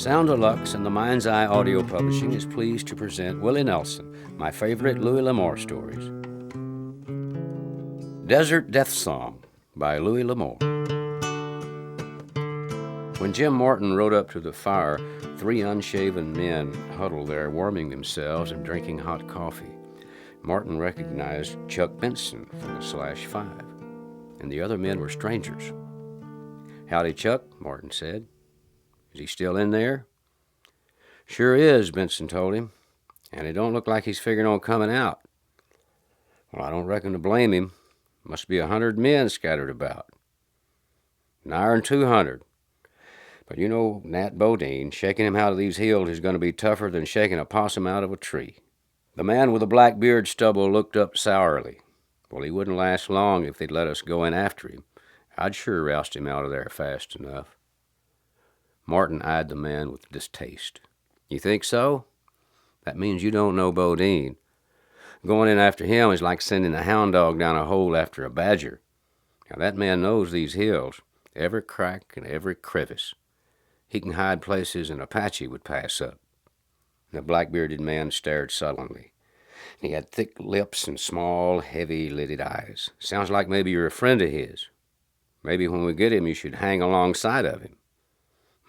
Sound Deluxe and the Mind's Eye Audio Publishing is pleased to present Willie Nelson, my favorite Louis L'Amour stories. Desert Death Song by Louis L'Amour. When Jim Morton rode up to the fire, 3 unshaven men huddled there warming themselves and drinking hot coffee. Morton recognized Chuck Benson from the /5, and the other men were strangers. "Howdy, Chuck," Morton said. "Is he still in there?" "Sure is," Benson told him, "and it don't look like he's figuring on coming out." "Well, I don't reckon to blame him. Must be 100 men scattered about." "Nigher'n 200. But you know, Nat Bodine, shaking him out of these hills is going to be tougher than shaking a possum out of a tree." The man with the black beard stubble looked up sourly. "Well, he wouldn't last long if they'd let us go in after him. I'd sure roust him out of there fast enough." Morton eyed the man with distaste. "You think so? That means you don't know Bodine. Going in after him is like sending a hound dog down a hole after a badger. Now, that man knows these hills, every crack and every crevice. He can hide places an Apache would pass up." The black-bearded man stared sullenly. He had thick lips and small, heavy-lidded eyes. "Sounds like maybe you're a friend of his. Maybe when we get him, you should hang alongside of him."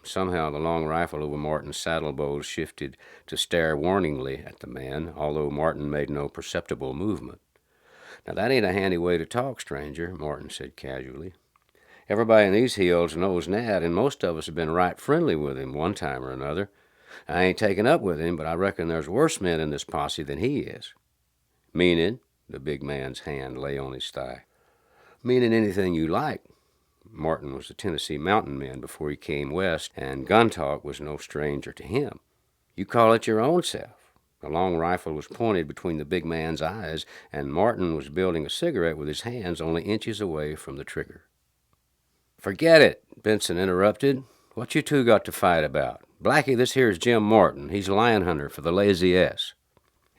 Somehow the long rifle over Morton's saddle bows shifted to stare warningly at the man, although Morton made no perceptible movement. "Now, that ain't a handy way to talk, stranger," Morton said casually. "Everybody in these hills knows Nat, and most of us have been right friendly with him one time or another. I ain't taken up with him, but I reckon there's worse men in this posse than he is." "Meaning?" The big man's hand lay on his thigh. "Meaning anything you like." Morton was a Tennessee mountain man before he came west, and gun talk was no stranger to him. "You call it your own self." The long rifle was pointed between the big man's eyes, and Morton was building a cigarette with his hands only inches away from the trigger. "Forget it," Benson interrupted. "What you two got to fight about? Blackie, this here's Jim Morton. He's a lion hunter for the Lazy S."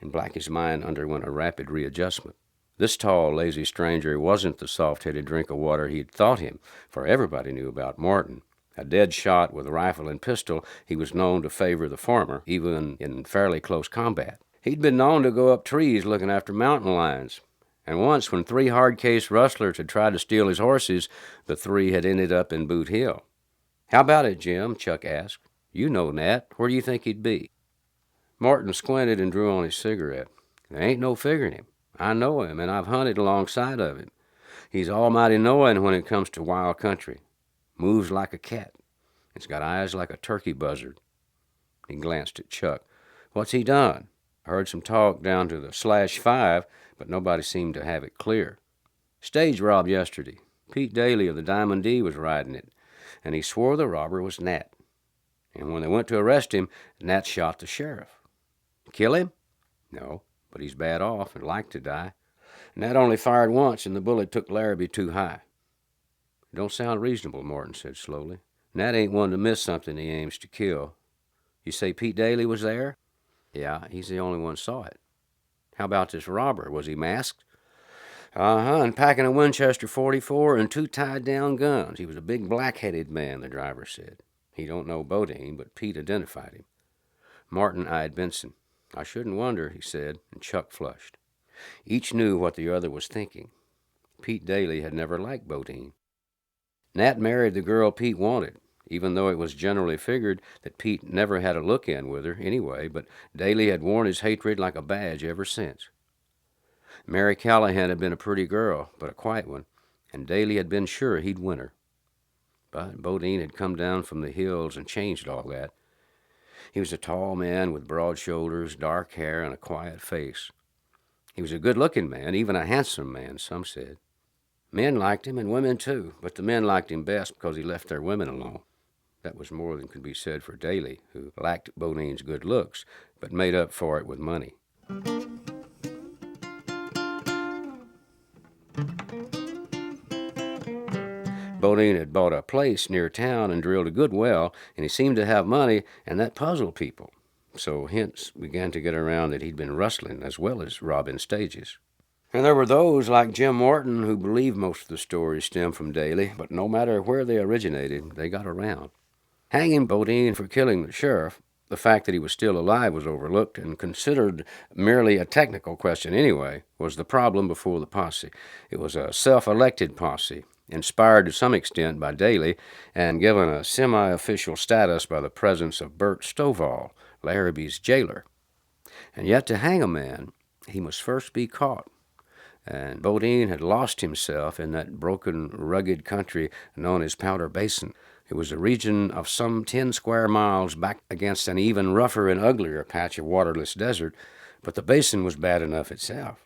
And Blackie's mind underwent a rapid readjustment. This tall, lazy stranger wasn't the soft-headed drink of water he'd thought him, for everybody knew about Morton. A dead shot with rifle and pistol, he was known to favor the former, even in fairly close combat. He'd been known to go up trees looking after mountain lions, and once when 3 hard-case rustlers had tried to steal his horses, the 3 had ended up in Boot Hill. "How about it, Jim?" Chuck asked. "You know Nat. Where do you think he'd be?" Morton squinted and drew on his cigarette. "There ain't no figuring him. I know him, and I've hunted alongside of him. He's almighty knowing when it comes to wild country. Moves like a cat. It's got eyes like a turkey buzzard." He glanced at Chuck. "What's he done?" "I heard some talk down to the /5, but nobody seemed to have it clear. Stage robbed yesterday. Pete Daly of the Diamond D was riding it, and he swore the robber was Nat. And when they went to arrest him, Nat shot the sheriff." "Kill him?" "No, but he's bad off and like to die. Nat only fired once, and the bullet took Larrabee too high." "Don't sound reasonable," Morton said slowly. "Nat ain't one to miss something he aims to kill. You say Pete Daly was there?" "Yeah, he's the only one saw it." "How about this robber? Was he masked?" "Uh-huh, and packing a Winchester .44 and 2 tied-down guns. He was a big black-headed man," the driver said. "He don't know Bodine, but Pete identified him." Morton eyed Benson. "I shouldn't wonder," he said, and Chuck flushed. Each knew what the other was thinking. Pete Daly had never liked Bodine. Nat married the girl Pete wanted, even though it was generally figured that Pete never had a look-in with her anyway, but Daly had worn his hatred like a badge ever since. Mary Callahan had been a pretty girl, but a quiet one, and Daly had been sure he'd win her. But Bodine had come down from the hills and changed all that. He was a tall man with broad shoulders, dark hair, and a quiet face. He was a good-looking man, even a handsome man, some said. Men liked him, and women too, but the men liked him best because he left their women alone. That was more than could be said for Daly, who lacked Bodine's good looks, but made up for it with money. Bodine had bought a place near town and drilled a good well, and he seemed to have money, and that puzzled people. So hints began to get around that he'd been rustling as well as robbing stages. And there were those, like Jim Morton, who believed most of the stories stemmed from Daly, but no matter where they originated, they got around. Hanging Bodine for killing the sheriff, the fact that he was still alive was overlooked and considered merely a technical question anyway, was the problem before the posse. It was a self-elected posse, inspired to some extent by Daly and given a semi-official status by the presence of Bert Stovall, Larrabee's jailer. And yet to hang a man, he must first be caught. And Bodine had lost himself in that broken, rugged country known as Powder Basin. It was a region of some 10 square miles back against an even rougher and uglier patch of waterless desert, but the basin was bad enough itself.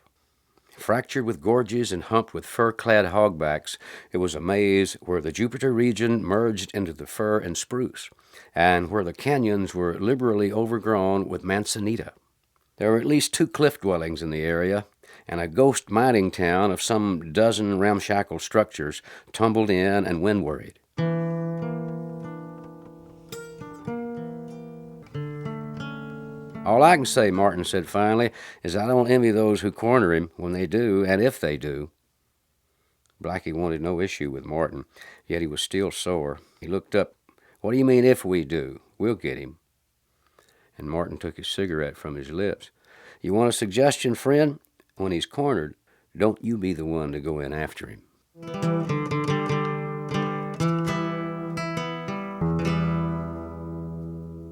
Fractured with gorges and humped with fur-clad hogbacks, it was a maze where the Jupiter region merged into the fir and spruce, and where the canyons were liberally overgrown with manzanita. There were at least 2 cliff dwellings in the area, and a ghost mining town of some dozen ramshackle structures tumbled in and wind-worried. "All I can say," Martin said finally, "is I don't envy those who corner him when they do, and if they do." Blackie wanted no issue with Martin, yet he was still sore. He looked up. "What do you mean, if we do? We'll get him." And Martin took his cigarette from his lips. "You want a suggestion, friend? When he's cornered, don't you be the one to go in after him."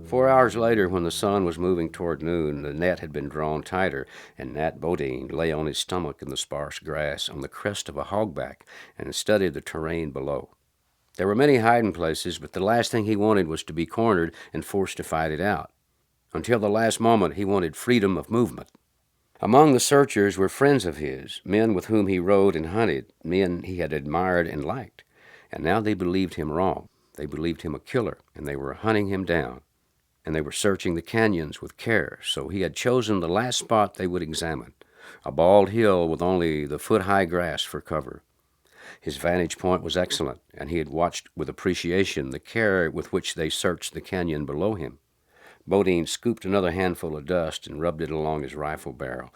4 hours later, when the sun was moving toward noon, the net had been drawn tighter, and Nat Bodine lay on his stomach in the sparse grass on the crest of a hogback and studied the terrain below. There were many hiding places, but the last thing he wanted was to be cornered and forced to fight it out. Until the last moment, he wanted freedom of movement. Among the searchers were friends of his, men with whom he rode and hunted, men he had admired and liked. And now they believed him wrong. They believed him a killer, and they were hunting him down. And they were searching the canyons with care, so he had chosen the last spot they would examine, a bald hill with only the foot-high grass for cover. His vantage point was excellent, and he had watched with appreciation the care with which they searched the canyon below him. Bodine scooped another handful of dust and rubbed it along his rifle barrel.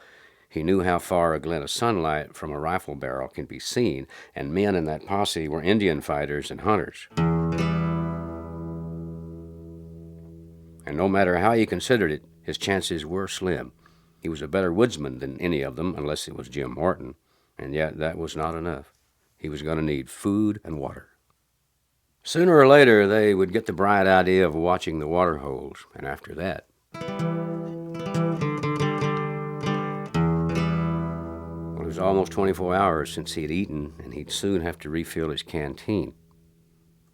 He knew how far a glint of sunlight from a rifle barrel can be seen, and men in that posse were Indian fighters and hunters. And no matter how he considered it, his chances were slim. He was a better woodsman than any of them, unless it was Jim Martin, and yet that was not enough. He was going to need food and water. Sooner or later, they would get the bright idea of watching the water holes, and after that... Well, it was almost 24 hours since he had eaten, and he'd soon have to refill his canteen.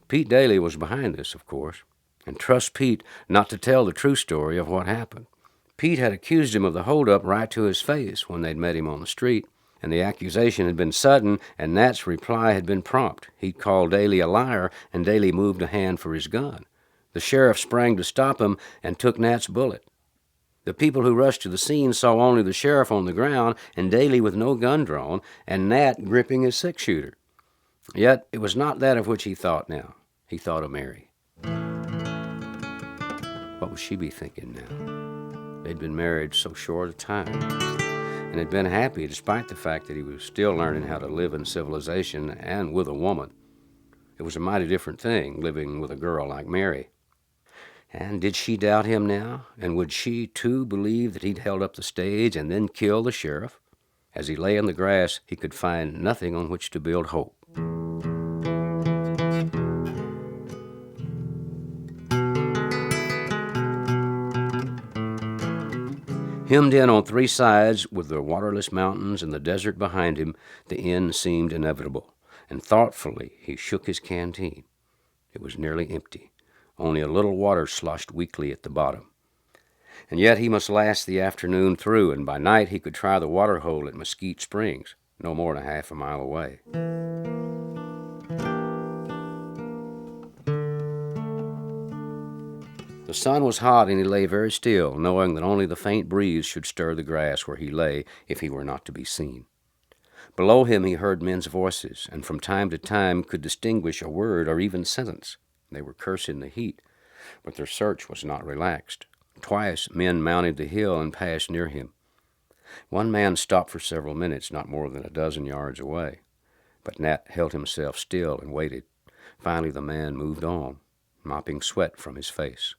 Pete Daly was behind this, of course. And trust Pete not to tell the true story of what happened. Pete had accused him of the holdup right to his face when they'd met him on the street, and the accusation had been sudden, and Nat's reply had been prompt. He'd called Daly a liar, and Daly moved a hand for his gun. The sheriff sprang to stop him and took Nat's bullet. The people who rushed to the scene saw only the sheriff on the ground and Daly with no gun drawn, and Nat gripping his six-shooter. Yet it was not that of which he thought now. He thought of Mary. What would she be thinking now? They'd been married so short a time, and had been happy despite the fact that he was still learning how to live in civilization and with a woman. It was a mighty different thing, living with a girl like Mary. And did she doubt him now? And would she, too, believe that he'd held up the stage and then killed the sheriff? As he lay in the grass, he could find nothing on which to build hope. Hemmed in on 3 sides, with the waterless mountains and the desert behind him, the end seemed inevitable, and thoughtfully he shook his canteen. It was nearly empty. Only a little water sloshed weakly at the bottom. And yet he must last the afternoon through, and by night he could try the water hole at Mesquite Springs, no more than half a mile away. The sun was hot, and he lay very still, knowing that only the faint breeze should stir the grass where he lay if he were not to be seen. Below him he heard men's voices, and from time to time could distinguish a word or even sentence. They were cursing the heat, but their search was not relaxed. Twice men mounted the hill and passed near him. One man stopped for several minutes, not more than a dozen yards away. But Nat held himself still and waited. Finally the man moved on. mopping sweat from his face.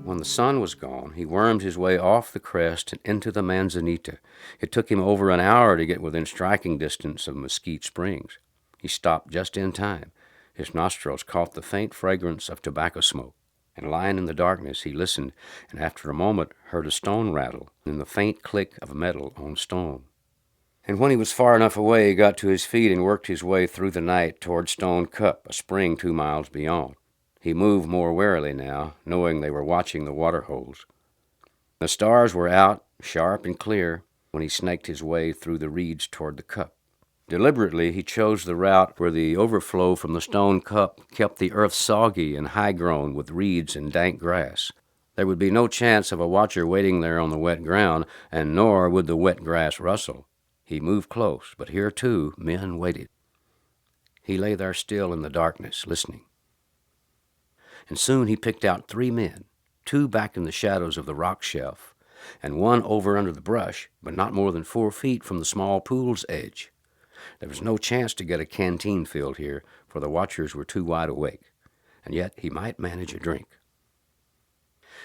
When the sun was gone, he wormed his way off the crest and into the manzanita. It took him over an hour to get within striking distance of Mesquite Springs. He stopped just in time. His nostrils caught the faint fragrance of tobacco smoke, and lying in the darkness he listened, and after a moment heard a stone rattle and the faint click of metal on stone. And when he was far enough away, he got to his feet and worked his way through the night toward Stone Cup, a spring 2 miles beyond. He moved more warily now, knowing they were watching the water holes. The stars were out, sharp and clear, when he snaked his way through the reeds toward the cup. Deliberately, he chose the route where the overflow from the Stone Cup kept the earth soggy and high-grown with reeds and dank grass. There would be no chance of a watcher waiting there on the wet ground, and nor would the wet grass rustle. He moved close, but here, too, men waited. He lay there still in the darkness, listening. And soon he picked out 3 men, 2 back in the shadows of the rock shelf, and 1 over under the brush, but not more than 4 feet from the small pool's edge. There was no chance to get a canteen filled here, for the watchers were too wide awake, and yet he might manage a drink.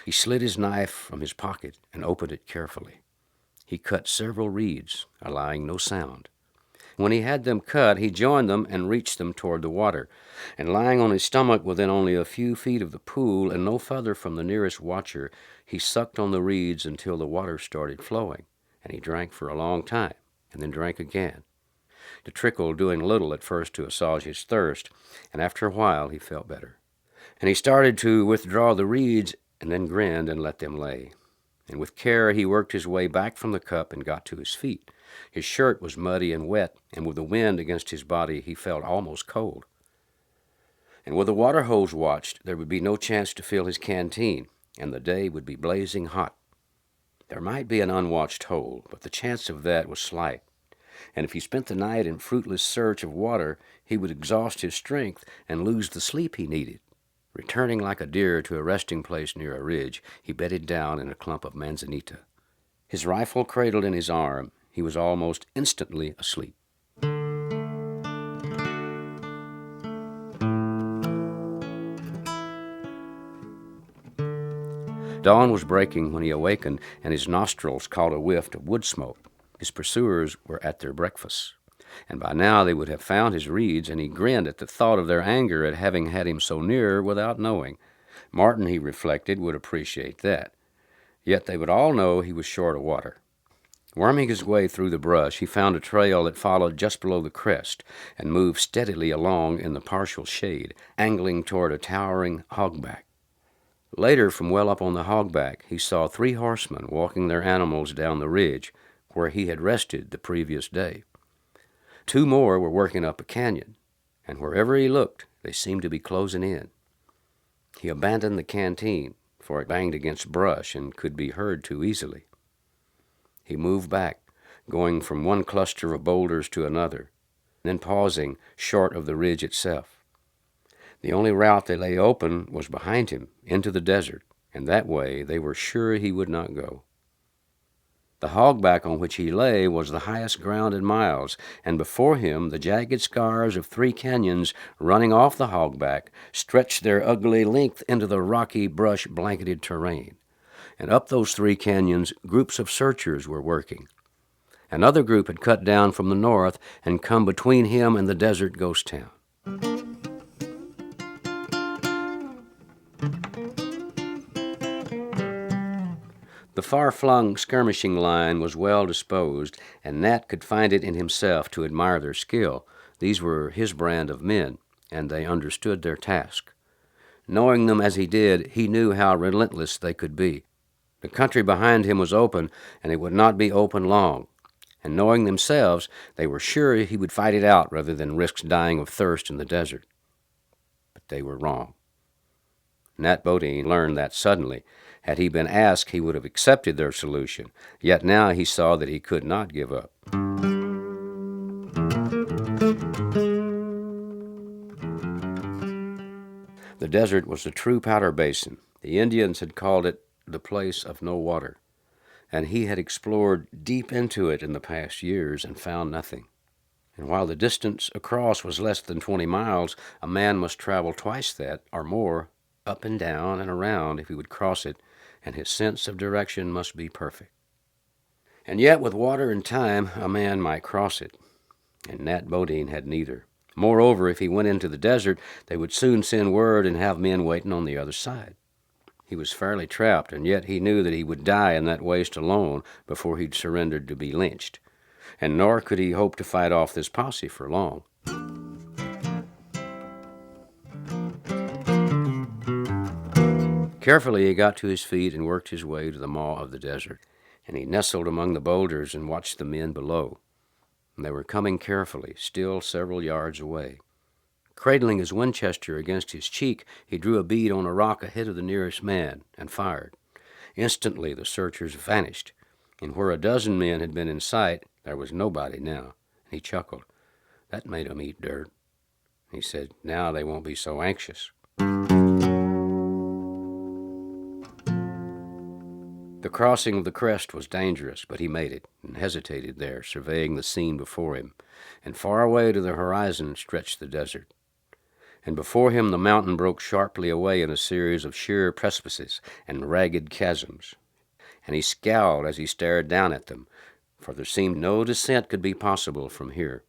He slid his knife from his pocket and opened it carefully. He cut several reeds, allowing no sound. When he had them cut, he joined them and reached them toward the water, and lying on his stomach within only a few feet of the pool and no further from the nearest watcher, he sucked on the reeds until the water started flowing, and he drank for a long time, and then drank again, the trickle doing little at first to assuage his thirst, and after a while he felt better. And he started to withdraw the reeds, and then grinned and let them lay. And with care he worked his way back from the cup and got to his feet. His shirt was muddy and wet, and with the wind against his body he felt almost cold. And with the water hose watched, there would be no chance to fill his canteen, and the day would be blazing hot. There might be an unwatched hole, but the chance of that was slight. And if he spent the night in fruitless search of water, he would exhaust his strength and lose the sleep he needed. Returning like a deer to a resting place near a ridge, he bedded down in a clump of manzanita. His rifle cradled in his arm, he was almost instantly asleep. Dawn was breaking when he awakened, and his nostrils caught a whiff of wood smoke. His pursuers were at their breakfast, and by now they would have found his reeds, and he grinned at the thought of their anger at having had him so near without knowing. Martin, he reflected, would appreciate that. Yet they would all know he was short of water. Worming his way through the brush, he found a trail that followed just below the crest and moved steadily along in the partial shade, angling toward a towering hogback. Later, from well up on the hogback, he saw 3 horsemen walking their animals down the ridge where he had rested the previous day. 2 more were working up a canyon, and wherever he looked, they seemed to be closing in. He abandoned the canteen, for it banged against brush and could be heard too easily. He moved back, going from one cluster of boulders to another, then pausing short of the ridge itself. The only route that lay open was behind him, into the desert, and that way they were sure he would not go. The hogback on which he lay was the highest ground in miles, and before him the jagged scars of 3 canyons running off the hogback stretched their ugly length into the rocky, brush-blanketed terrain. And up those 3 canyons, groups of searchers were working. Another group had cut down from the north and come between him and the desert ghost town. The far-flung skirmishing line was well disposed, and Nat could find it in himself to admire their skill. These were his brand of men, and they understood their task. Knowing them as he did, he knew how relentless they could be. The country behind him was open, and it would not be open long. And knowing themselves, they were sure he would fight it out rather than risk dying of thirst in the desert. But they were wrong. Nat Bodine learned that suddenly. Had he been asked, he would have accepted their solution. Yet now he saw that he could not give up. The desert was a true powder basin. The Indians had called it the place of no water, and he had explored deep into it in the past years and found nothing. And while the distance across was less than 20 miles, a man must travel twice that, or more, up and down and around if he would cross it, and his sense of direction must be perfect. And yet, with water and time, a man might cross it, and Nat Bodine had neither. Moreover, if he went into the desert, they would soon send word and have men waiting on the other side. He was fairly trapped, and yet he knew that he would die in that waste alone before he'd surrendered to be lynched. And nor could he hope to fight off this posse for long. Carefully he got to his feet and worked his way to the maw of the desert, and he nestled among the boulders and watched the men below. And they were coming carefully, still several yards away. Cradling his Winchester against his cheek, he drew a bead on a rock ahead of the nearest man and fired. Instantly the searchers vanished, and where a dozen men had been in sight, there was nobody now. He chuckled. That made 'em eat dirt. He said, now they won't be so anxious. The crossing of the crest was dangerous, but he made it and hesitated there, surveying the scene before him. And far away to the horizon stretched the desert. And before him the mountain broke sharply away in a series of sheer precipices and ragged chasms. And he scowled as he stared down at them, for there seemed no descent could be possible from here.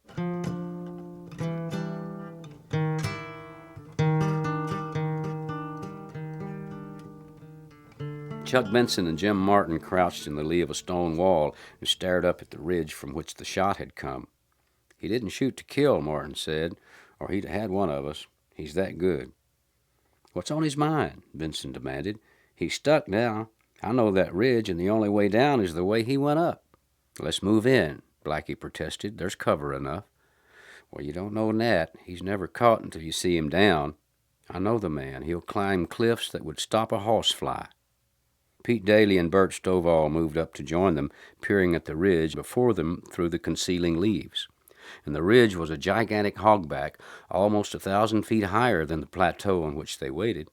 Chuck Benson and Jim Martin crouched in the lee of a stone wall and stared up at the ridge from which the shot had come. He didn't shoot to kill, Martin said, or he'd had one of us. He's that good. What's on his mind? Benson demanded. He's stuck now. I know that ridge, and the only way down is the way he went up. Let's move in, Blackie protested. There's cover enough. Well, you don't know Nat. He's never caught until you see him down. I know the man. He'll climb cliffs that would stop a horsefly. Pete Daly and Bert Stovall moved up to join them, peering at the ridge before them through the concealing leaves. And the ridge was a gigantic hogback, almost 1,000 feet higher than the plateau on which they waited.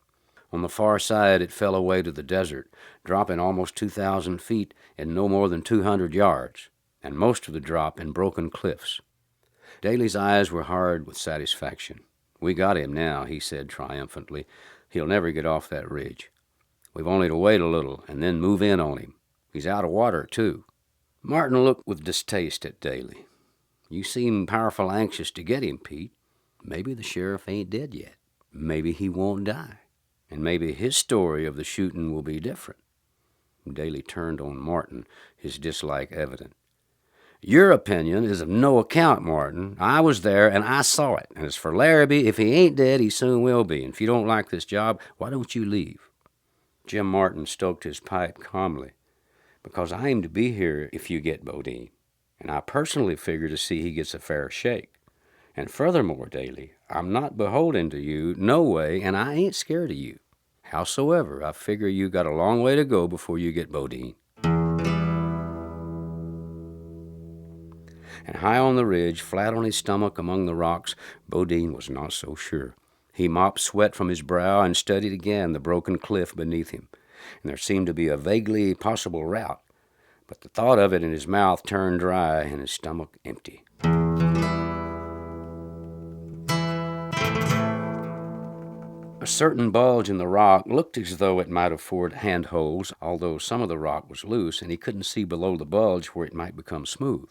On the far side it fell away to the desert, dropping almost 2,000 feet in no more than 200 yards, and most of the drop in broken cliffs. Daly's eyes were hard with satisfaction. We got him now, he said triumphantly. He'll never get off that ridge. We've only to wait a little and then move in on him. He's out of water, too. Martin looked with distaste at Daly. You seem powerful anxious to get him, Pete. Maybe the sheriff ain't dead yet. Maybe he won't die. And maybe his story of the shooting will be different. Daly turned on Martin, his dislike evident. Your opinion is of no account, Martin. I was there, and I saw it. And as for Larrabee, if he ain't dead, he soon will be. And if you don't like this job, why don't you leave? Jim Martin stoked his pipe calmly. Because I aim to be here if you get Bodine. And I personally figure to see he gets a fair shake. And furthermore, Daly, I'm not beholden to you, no way, and I ain't scared of you. Howsoever, I figure you got a long way to go before you get Bodine. And high on the ridge, flat on his stomach among the rocks, Bodine was not so sure. He mopped sweat from his brow and studied again the broken cliff beneath him. And there seemed to be a vaguely possible route. But the thought of it in his mouth turned dry and his stomach empty. A certain bulge in the rock looked as though it might afford handholds, although some of the rock was loose and he couldn't see below the bulge where it might become smooth.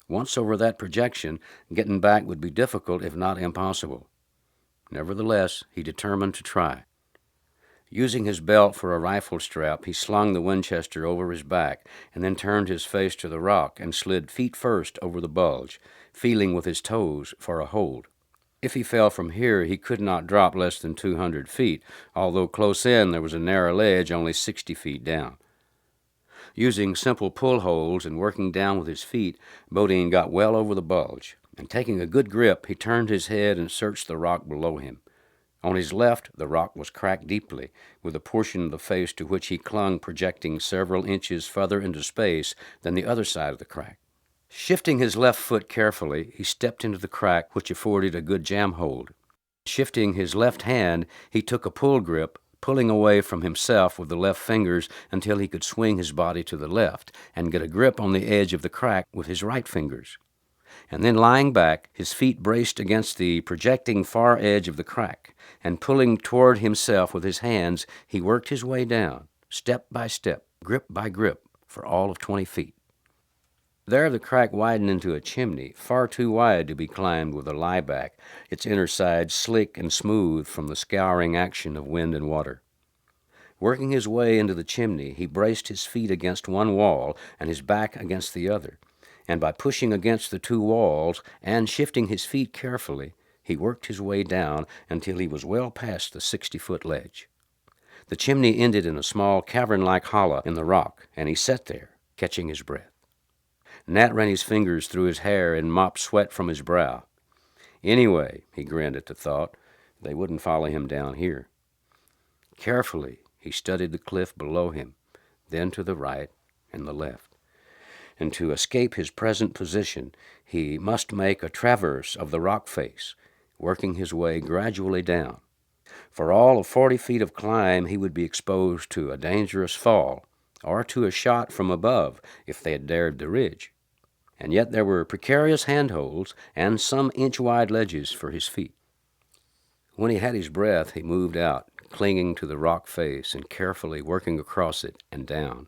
Once over that projection, getting back would be difficult if not impossible. Nevertheless, he determined to try. Using his belt for a rifle strap, he slung the Winchester over his back and then turned his face to the rock and slid feet first over the bulge, feeling with his toes for a hold. If he fell from here, he could not drop less than 200 feet, although close in there was a narrow ledge only 60 feet down. Using simple pull holds and working down with his feet, Bodine got well over the bulge, and taking a good grip, he turned his head and searched the rock below him. On his left, the rock was cracked deeply, with a portion of the face to which he clung projecting several inches further into space than the other side of the crack. Shifting his left foot carefully, he stepped into the crack, which afforded a good jam hold. Shifting his left hand, he took a pull grip, pulling away from himself with the left fingers until he could swing his body to the left and get a grip on the edge of the crack with his right fingers. and then lying back, his feet braced against the projecting far edge of the crack, and pulling toward himself with his hands, he worked his way down, step by step, grip by grip, for all of 20 feet. There the crack widened into a chimney, far too wide to be climbed with a lieback, its inner side slick and smooth from the scouring action of wind and water. Working his way into the chimney, he braced his feet against one wall and his back against the other, and by pushing against the two walls and shifting his feet carefully, he worked his way down until he was well past the 60-foot ledge. The chimney ended in a small cavern-like hollow in the rock, and he sat there, catching his breath. Nat ran his fingers through his hair and mopped sweat from his brow. Anyway, he grinned at the thought, they wouldn't follow him down here. Carefully, he studied the cliff below him, then to the right and the left. And to escape his present position, he must make a traverse of the rock face, working his way gradually down. For all of 40 feet of climb, he would be exposed to a dangerous fall, or to a shot from above if they had dared the ridge. And yet there were precarious handholds and some inch-wide ledges for his feet. When he had his breath, he moved out, clinging to the rock face and carefully working across it and down.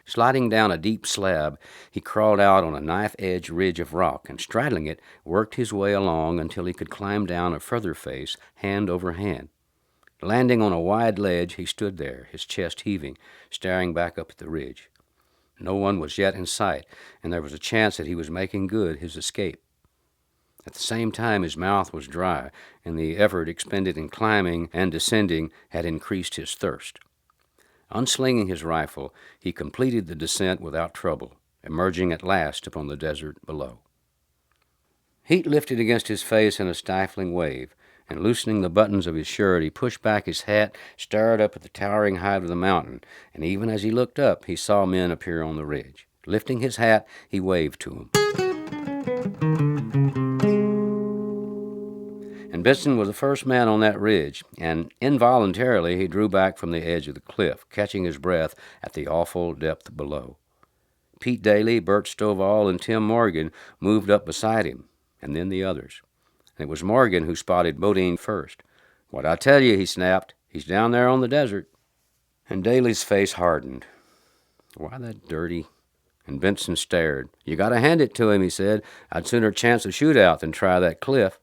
Sliding down a deep slab, he crawled out on a knife-edge ridge of rock and, straddling it, worked his way along until he could climb down a further face, hand over hand. Landing on a wide ledge, he stood there, his chest heaving, staring back up at the ridge. No one was yet in sight, and there was a chance that he was making good his escape. At the same time, his mouth was dry, and the effort expended in climbing and descending had increased his thirst. Unslinging his rifle, he completed the descent without trouble, emerging at last upon the desert below. Heat lifted against his face in a stifling wave, and loosening the buttons of his shirt, he pushed back his hat, stared up at the towering height of the mountain, and even as he looked up, he saw men appear on the ridge. Lifting his hat, he waved to them. And Benson was the first man on that ridge, and involuntarily he drew back from the edge of the cliff, catching his breath at the awful depth below. Pete Daly, Bert Stovall, and Tim Morgan moved up beside him, and then the others. And it was Morgan who spotted Bodine first. "What'd I tell you?" he snapped. "He's down there on the desert." And Daly's face hardened. "Why, that dirty..." And Benson stared. "You gotta hand it to him," he said. "I'd sooner chance a shootout than try that cliff."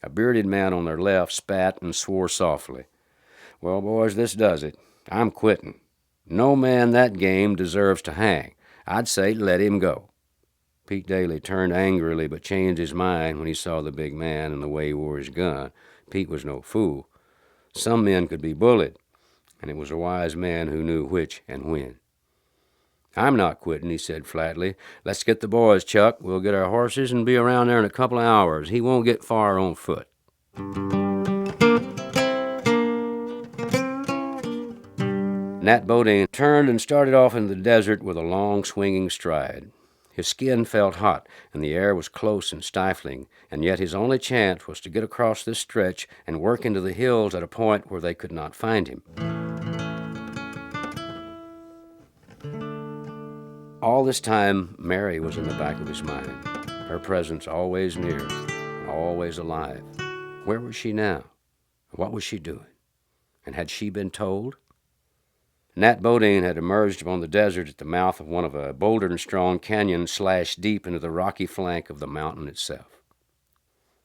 A bearded man on their left spat and swore softly. "Well, boys, this does it. I'm quitting. No man that game deserves to hang. I'd say let him go." Pete Daly turned angrily but changed his mind when he saw the big man and the way he wore his gun. Pete was no fool. Some men could be bullied, and it was a wise man who knew which and when. "I'm not quitting," he said flatly. "Let's get the boys, Chuck. We'll get our horses and be around there in a couple of hours. He won't get far on foot." Nat Bodine turned and started off into the desert with a long, swinging stride. His skin felt hot, and the air was close and stifling, and yet his only chance was to get across this stretch and work into the hills at a point where they could not find him. All this time, Mary was in the back of his mind, her presence always near, always alive. Where was she now? What was she doing? And had she been told? Nat Bodine had emerged upon the desert at the mouth of one of a boulder-strewn canyon slashed deep into the rocky flank of the mountain itself.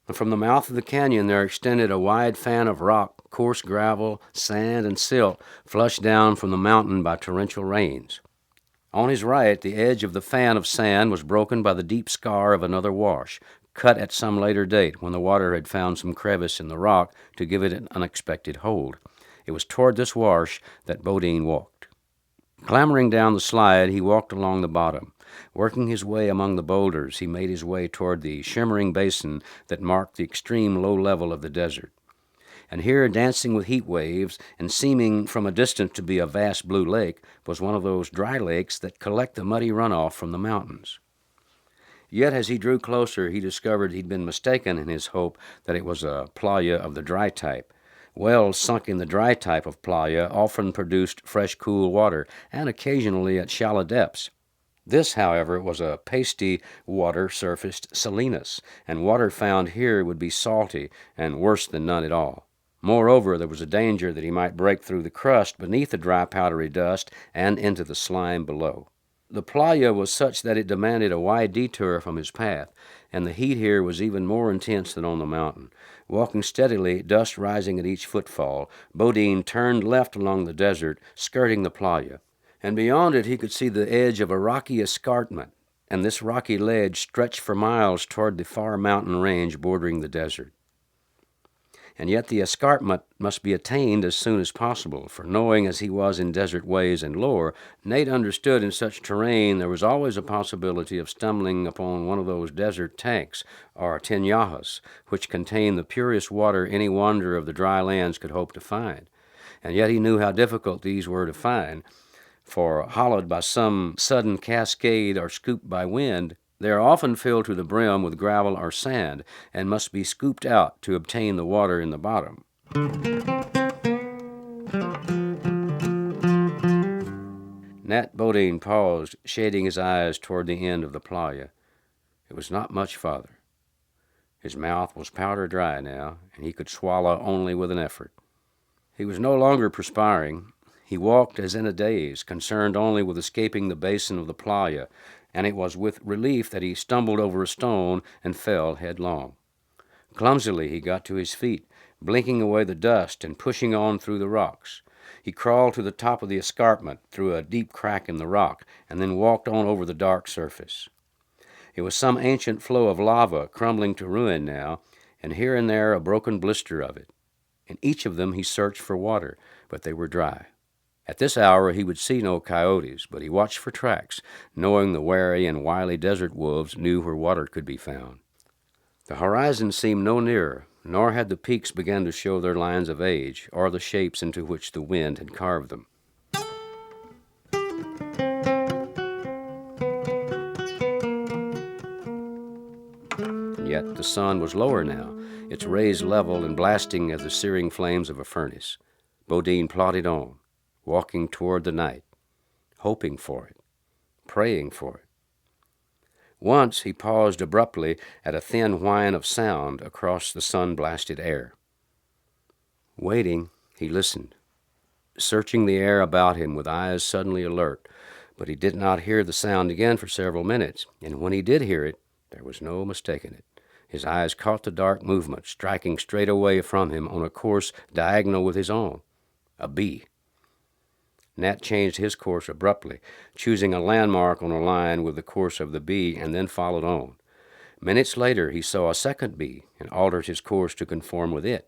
And from the mouth of the canyon there extended a wide fan of rock, coarse gravel, sand, and silt flushed down from the mountain by torrential rains. On his right, the edge of the fan of sand was broken by the deep scar of another wash, cut at some later date when the water had found some crevice in the rock to give it an unexpected hold. It was toward this wash that Bodine walked. Clambering down the slide, he walked along the bottom. Working his way among the boulders, he made his way toward the shimmering basin that marked the extreme low level of the desert. And here, dancing with heat waves and seeming from a distance to be a vast blue lake, was one of those dry lakes that collect the muddy runoff from the mountains. Yet as he drew closer, he discovered he'd been mistaken in his hope that it was a playa of the dry type. Wells sunk in the dry type of playa often produced fresh, cool water, and occasionally at shallow depths. This, however, was a pasty water-surfaced salinas, and water found here would be salty and worse than none at all. Moreover, there was a danger that he might break through the crust beneath the dry powdery dust and into the slime below. The playa was such that it demanded a wide detour from his path, and the heat here was even more intense than on the mountain. Walking steadily, dust rising at each footfall, Bodine turned left along the desert, skirting the playa, and beyond it he could see the edge of a rocky escarpment, and this rocky ledge stretched for miles toward the far mountain range bordering the desert. And yet the escarpment must be attained as soon as possible, for knowing as he was in desert ways and lore, Nate understood in such terrain there was always a possibility of stumbling upon one of those desert tanks, or tinajas, which contain the purest water any wanderer of the dry lands could hope to find. And yet he knew how difficult these were to find, for hollowed by some sudden cascade or scooped by wind, they are often filled to the brim with gravel or sand, and must be scooped out to obtain the water in the bottom. Nat Bodine paused, shading his eyes toward the end of the playa. It was not much farther. His mouth was powder dry now, and he could swallow only with an effort. He was no longer perspiring. He walked as in a daze, concerned only with escaping the basin of the playa, and it was with relief that he stumbled over a stone and fell headlong. Clumsily he got to his feet, blinking away the dust and pushing on through the rocks. He crawled to the top of the escarpment through a deep crack in the rock, and then walked on over the dark surface. It was some ancient flow of lava crumbling to ruin now, and here and there a broken blister of it. In each of them he searched for water, but they were dry. At this hour he would see no coyotes, but he watched for tracks, knowing the wary and wily desert wolves knew where water could be found. The horizon seemed no nearer, nor had the peaks begun to show their lines of age, or the shapes into which the wind had carved them. And yet the sun was lower now, its rays level and blasting as the searing flames of a furnace. Bodine plodded on, walking toward the night, hoping for it, praying for it. Once he paused abruptly at a thin whine of sound across the sun-blasted air. Waiting, he listened, searching the air about him with eyes suddenly alert, but he did not hear the sound again for several minutes, and when he did hear it, there was no mistaking it. His eyes caught the dark movement, striking straight away from him on a course diagonal with his own. A bee. Nat changed his course abruptly, choosing a landmark on a line with the course of the bee, and then followed on. Minutes later he saw a second bee and altered his course to conform with it.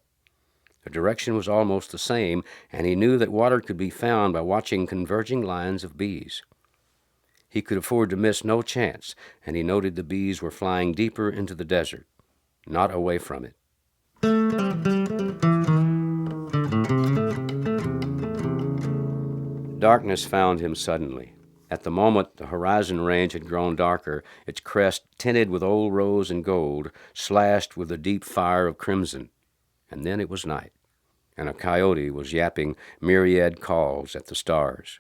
The direction was almost the same, and he knew that water could be found by watching converging lines of bees. He could afford to miss no chance, and he noted the bees were flying deeper into the desert, not away from it. Darkness found him suddenly. At the moment, the horizon range had grown darker, its crest tinted with old rose and gold, slashed with a deep fire of crimson. And then it was night, and a coyote was yapping myriad calls at the stars.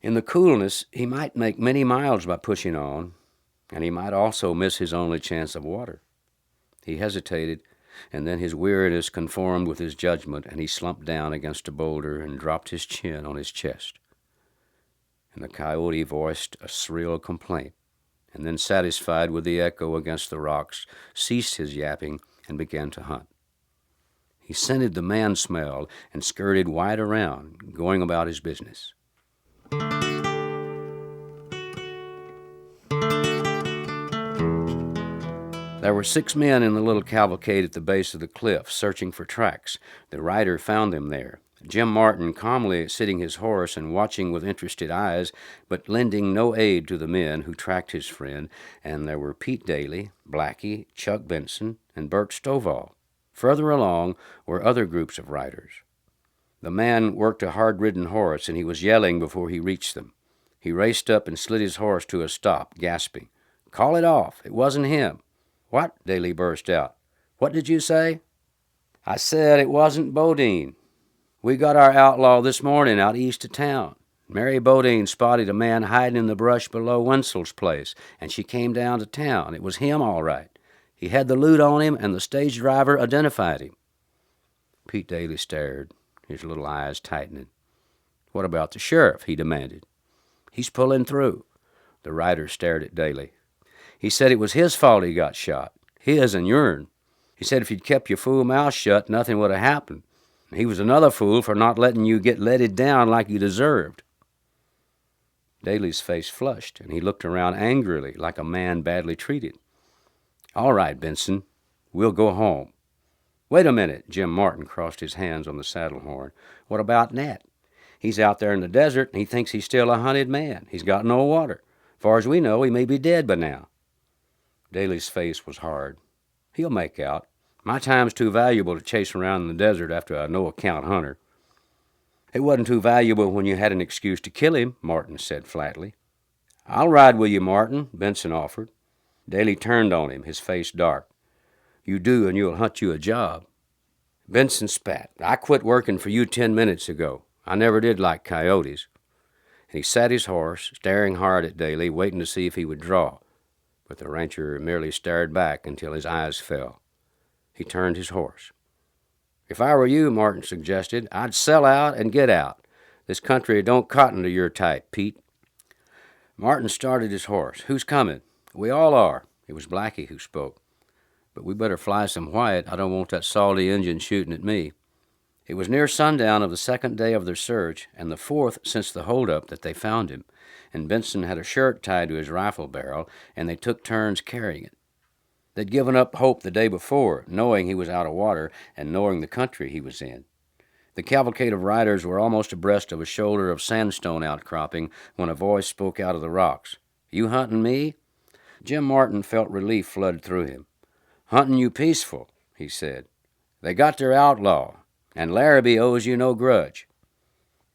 In the coolness, he might make many miles by pushing on, and he might also miss his only chance of water. He hesitated, and then his weariness conformed with his judgment, and he slumped down against a boulder and dropped his chin on his chest. And the coyote voiced a shrill complaint, and then, satisfied with the echo against the rocks, ceased his yapping and began to hunt. He scented the man smell and skirted wide around, going about his business. There were 6 men in the little cavalcade at the base of the cliff, searching for tracks. The rider found them there. Jim Martin calmly sitting his horse and watching with interested eyes, but lending no aid to the men who tracked his friend, and there were Pete Daly, Blackie, Chuck Benson, and Bert Stovall. Further along were other groups of riders. The man worked a hard-ridden horse, and he was yelling before he reached them. He raced up and slid his horse to a stop, gasping. "Call it off. It wasn't him." "What?" Daly burst out. "What did you say?" "I said it wasn't Bodine. We got our outlaw this morning out east of town. Mary Bodine spotted a man hiding in the brush below Wenzel's place, and she came down to town. It was him, all right. He had the loot on him, and the stage driver identified him. Pete Daly stared, his little eyes tightening. "What about the sheriff?" he demanded. "He's pulling through." The writer stared at Daly. "He said it was his fault he got shot. His and yourn. He said if you'd kept your fool mouth shut, nothing would have happened. He was another fool for not letting you get leaded down like you deserved." Daly's face flushed, and he looked around angrily like a man badly treated. "All right, Benson, we'll go home." "Wait a minute." Jim Martin crossed his hands on the saddle horn. "What about Nat? He's out there in the desert, and he thinks he's still a hunted man. He's got no water. Far as we know, he may be dead by now." Daly's face was hard. "He'll make out. My time's too valuable to chase around in the desert after a no-account hunter." "It wasn't too valuable when you had an excuse to kill him," Martin said flatly. "I'll ride with you, Martin," Benson offered. Daly turned on him, his face dark. "You do, and you'll hunt you a job." Benson spat. "I quit working for you 10 minutes ago. I never did like coyotes." And he sat his horse, staring hard at Daly, waiting to see if he would draw. But the rancher merely stared back until his eyes fell. He turned his horse. "If I were you," Martin suggested, "I'd sell out and get out. This country don't cotton to your type, Pete." Martin started his horse. "Who's coming?" "We all are." It was Blackie who spoke. "But we better fly some white. I don't want that salty Injun shooting at me." It was near sundown of the second day of their search, and the fourth since the holdup, that they found him, and Benson had a shirt tied to his rifle barrel, and they took turns carrying it. They'd given up hope the day before, knowing he was out of water and knowing the country he was in. The cavalcade of riders were almost abreast of a shoulder of sandstone outcropping when a voice spoke out of the rocks. "You hunting me?" Jim Martin felt relief flood through him. "Hunting you peaceful," he said. "They got their outlaw, and Larrabee owes you no grudge."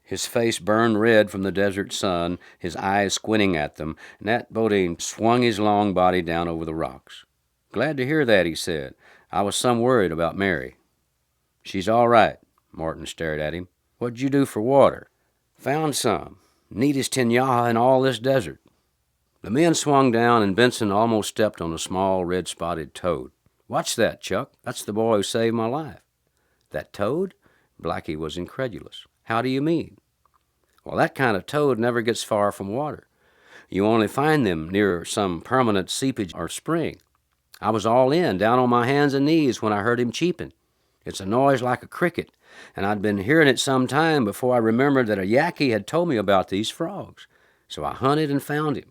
His face burned red from the desert sun, his eyes squinting at them. Nat Bodine swung his long body down over the rocks. "Glad to hear that," he said. "I was some worried about Mary." "She's all right." Martin stared at him. "What'd you do for water?" "Found some. Neatest tinyaha in all this desert." The men swung down, and Benson almost stepped on a small red-spotted toad. "Watch that, Chuck. That's the boy who saved my life." "That toad?" Blackie was incredulous. "How do you mean?" "Well, that kind of toad never gets far from water. You only find them near some permanent seepage or spring. I was all in, down on my hands and knees when I heard him cheeping. It's a noise like a cricket, and I'd been hearing it some time before I remembered that a Yankee had told me about these frogs. So I hunted and found him,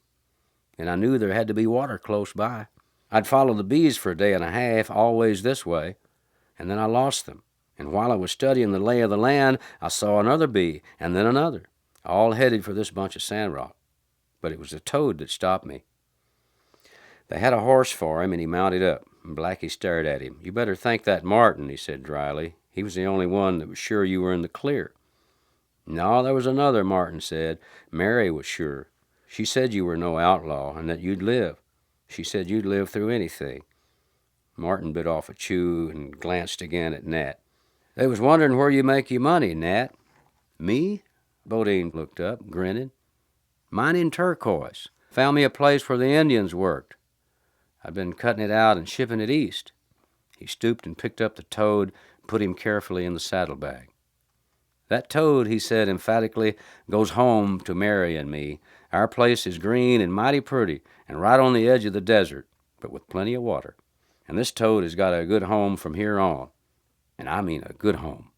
and I knew there had to be water close by. I'd followed the bees for a day and a half, always this way, and then I lost them. And while I was studying the lay of the land, I saw another bee, and then another, all headed for this bunch of sand rock. But it was the toad that stopped me." They had a horse for him, and he mounted up. Blackie stared at him. "You better thank that Martin," he said dryly. "He was the only one that was sure you were in the clear." "No, there was another," Martin said. "Mary was sure. She said you were no outlaw, and that you'd live. She said you'd live through anything." Martin bit off a chew and glanced again at Nat. "They was wondering where you make your money, Nat." "Me?" Bodine looked up, grinning. "Mining turquoise. Found me a place where the Indians worked. I'd been cutting it out and shipping it east." He stooped and picked up the toad and put him carefully in the saddlebag. "That toad," he said emphatically, "goes home to Mary and me. Our place is green and mighty pretty and right on the edge of the desert, but with plenty of water. And this toad has got a good home from here on. And I mean a good home."